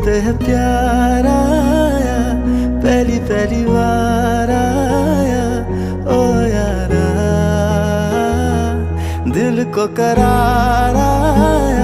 पे है प्यार आया, पहली पहली बार आया ओ यारा, दिल को करार आया।